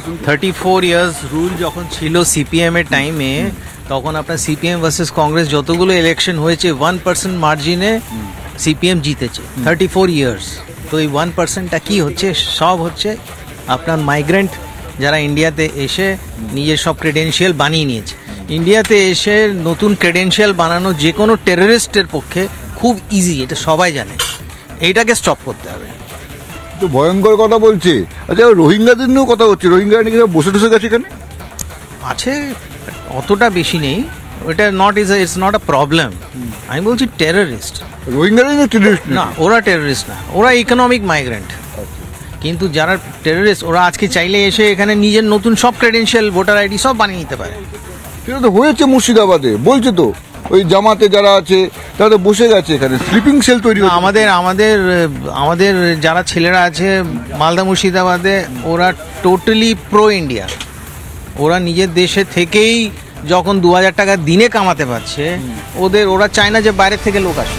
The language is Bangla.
34 ইয়ার্স রুল যখন ছিল সিপিএম এর টাইমে, তখন আপনার সিপিএম ভার্সেস কংগ্রেস যতগুলো ইলেকশন হয়েছে 1% মার্জিনে সিপিএম জিতেছে 34 ইয়ার্স। তো এই 1%টা কি হচ্ছে? সব হচ্ছে আপনার মাইগ্রেন্ট যারা ইন্ডিয়াতে এসে নিজের সব ক্রেডেন্সিয়াল বানিয়ে নিয়েছে। ইন্ডিয়াতে এসে নতুন ক্রেডেন্সিয়াল বানানো যে কোনো টেররিস্টের পক্ষে খুব ইজি, এটা সবাই জানে। এইটাকে স্টপ করতে হবে। তো ভয়ঙ্কর কথা বলছে। আচ্ছা, রোহিঙ্গাদের নিয়েও কথা হচ্ছে, রোহিঙ্গা নাকি বসে টসে গেছে এখানে। আছে, অতটা বেশি নেই। ওটা ইটস নট আ প্রবলেম। আমি বলছি টেররিস্ট। রোহিঙ্গারা টেররিস্ট না, ওরা টেররিস্ট না, ওরা ইকোনমিক মাইগ্রেন্ট। কিন্তু যারা টেররিস্ট, ওরা আজকে চাইলে এসে এখানে নিজের নতুন সব ক্রেডেন্সিয়াল, ভোটার আইডি সব বানিয়ে নিতে পারে। সেটা তো হয়েছে মুর্শিদাবাদে, বলছে তো ওই জামাতে যারা আছে তারা তো বসে গেছে এখানে, স্লিপিং সেল তৈরি হচ্ছে। আমাদের যারা ছেলেরা আছে মালদা মুর্শিদাবাদে, ওরা টোটালি প্রো ইন্ডিয়া। ওরা নিজের দেশে থেকেই যখন 2000 টাকা দিনে কামাতে পারছে, ওরা চায় না যে বাইরের থেকে লোক আসে।